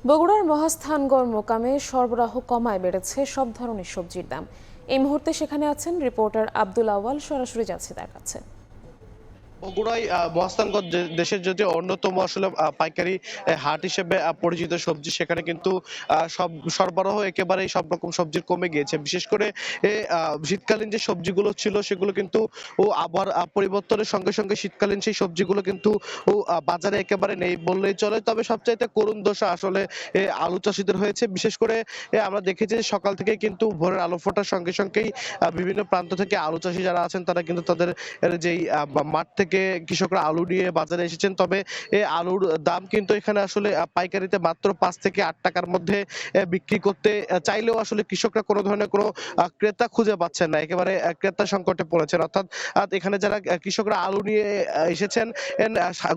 বগুড়ার মহাস্থানগড় মোকামে সরবরাহ কমায় বেড়েছে সব ধরনের সবজির দাম। এই মুহূর্তে সেখানে আছেন রিপোর্টার আব্দুল আওয়াল, সরাসরি যাচ্ছে তার কাছে। বগুড়ায় মহাস্থানগঞ্জ দেশের যদি অন্যতম আসলে পাইকারি হাট হিসেবে পরিচিত সবজি, সেখানে কিন্তু সব সরবরাহ একেবারেই সব রকম সবজির কমে গিয়েছে। বিশেষ করে শীতকালীন যে সবজিগুলো ছিল সেগুলো কিন্তু আবহাওয়ার পরিবর্তনের সঙ্গে সঙ্গে শীতকালীন সেই সবজিগুলো কিন্তু বাজারে একেবারে নেই বললেই চলে। তবে সবচাইতে করুণ দশা আসলে আলু চাষিদের হয়েছে। বিশেষ করে আমরা দেখেছি যে সকাল থেকে কিন্তু ভোরের আলো ফোটার সঙ্গে সঙ্গেই বিভিন্ন প্রান্ত থেকে আলু চাষি যারা আছেন তারা কিন্তু তাদের যেই মাঠ থেকে কৃষকরা আলু নিয়ে বাজারে এসেছেন। তবে এই আলুর দাম কিন্তু এখানে আসলে পাইকারিতে মাত্র ৫ থেকে ৮ টাকার মধ্যে বিক্রি করতে চাইলেও আসলে কৃষকরা কোনো ধরনের কোনো ক্রেতা খুঁজে পাচ্ছেন না। একেবারে ক্রেতা সংকটে পড়েছেন। অর্থাৎ এখানে যারা কৃষকরা আলু নিয়ে এসেছেন,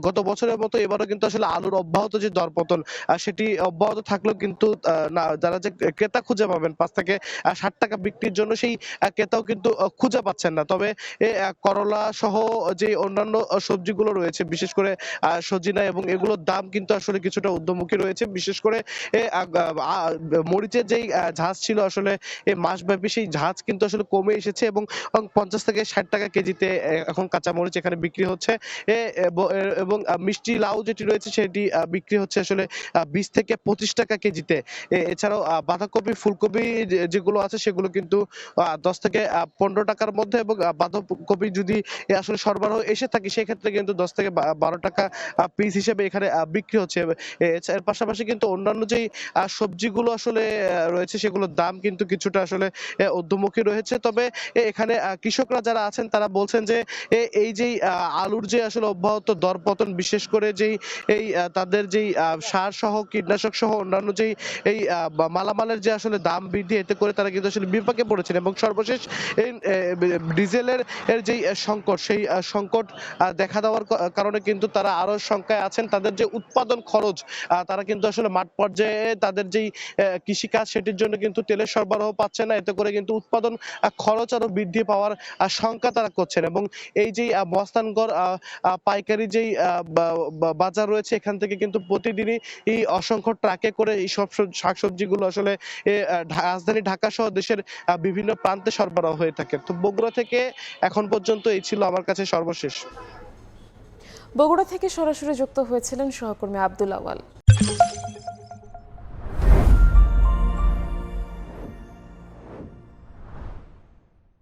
গত বছরের মতো এবারও কিন্তু আসলে আলুর অব্যাহত যে দরপতন সেটি অব্যাহত থাকলেও কিন্তু না, যারা যে ক্রেতা খুঁজে পাবেন ৫ থেকে ৬০ টাকা বিক্রির জন্য, সেই ক্রেতাও কিন্তু খুঁজে পাচ্ছেন না। তবে করলা সহ যে অন্যান্য সবজিগুলো রয়েছে, বিশেষ করে সজিনা, এবং এগুলোর দাম কিন্তু আসলে কিছুটা ঊর্ধ্বমুখী রয়েছে। বিশেষ করে মরিচের যেই ঝাঁজ ছিল আসলে এই মাসব্যাপী, সেই ঝাঁজ কিন্তু আসলে কমে এসেছে এবং ৫০ থেকে ৬০ টাকা কেজিতে এখন কাঁচা মরিচ এখানে বিক্রি হচ্ছে। এবং মিষ্টি লাউ যেটি রয়েছে সেটি বিক্রি হচ্ছে আসলে ২০ থেকে ২৫ টাকা কেজিতে। এছাড়াও বাঁধাকপি, ফুলকপি যেগুলো আছে সেগুলো কিন্তু ১০ থেকে ১৫ টাকার মধ্যে, এবং বাঁধাকপি যদি আসলে সরবরাহ এসে থাকে সেক্ষেত্রে কিন্তু ১০ থেকে ১২ টাকা পিস হিসেবে এখানে বিক্রি হচ্ছে। এর পাশাপাশি কিন্তু অন্যান্য যেই সবজিগুলো আসলে রয়েছে সেগুলোর দাম কিন্তু কিছুটা আসলে ঊর্ধ্বমুখী রয়েছে। তবে এখানে কৃষকরা যারা আছেন তারা বলছেন যে এই যেই আলুর যে আসলে অব্যাহত দরপতন, বিশেষ করে যেই এই তাদের যেই সার সহ, কীটনাশক সহ অন্যান্য যেই এই মালামালের যে আসলে দাম বৃদ্ধি, এতে করে তারা কিন্তু আসলে বিপাকে পড়েছেন। এবং সর্বশেষ এই ডিজেলের যেই সংকট, সেই সংকট দেখা দেওয়ার কারণে কিন্তু তারা আরো শঙ্কায় আছেন। তাদের যে উৎপাদন খরচ, তারা কিন্তু আসলে মাঠ পর্যায়ে তাদের যেই কৃষিকাজ সেটির জন্য কিন্তু তেলের সরবরাহ পাচ্ছে না। এতে করে কিন্তু উৎপাদন খরচ আরো বৃদ্ধি পাওয়ার শঙ্কা তারা করছেন। এবং এই যে মহাস্থানগড় পাইকারি যেই বাজার রয়েছে, এখান থেকে কিন্তু প্রতিদিনই এই অসংখ্য ট্রাকে করে এই সব শাকসবজিগুলো আসলে রাজধানী ঢাকা সহ দেশের বিভিন্ন প্রান্তে সরবরাহ হয়ে থাকে। তো বগুড়া থেকে এখন পর্যন্ত এই ছিল আমার কাছে সর্বশেষ। বগুড়া থেকে সরাসরি যুক্ত হয়েছিলেন সহকর্মী আব্দুল আওয়াল।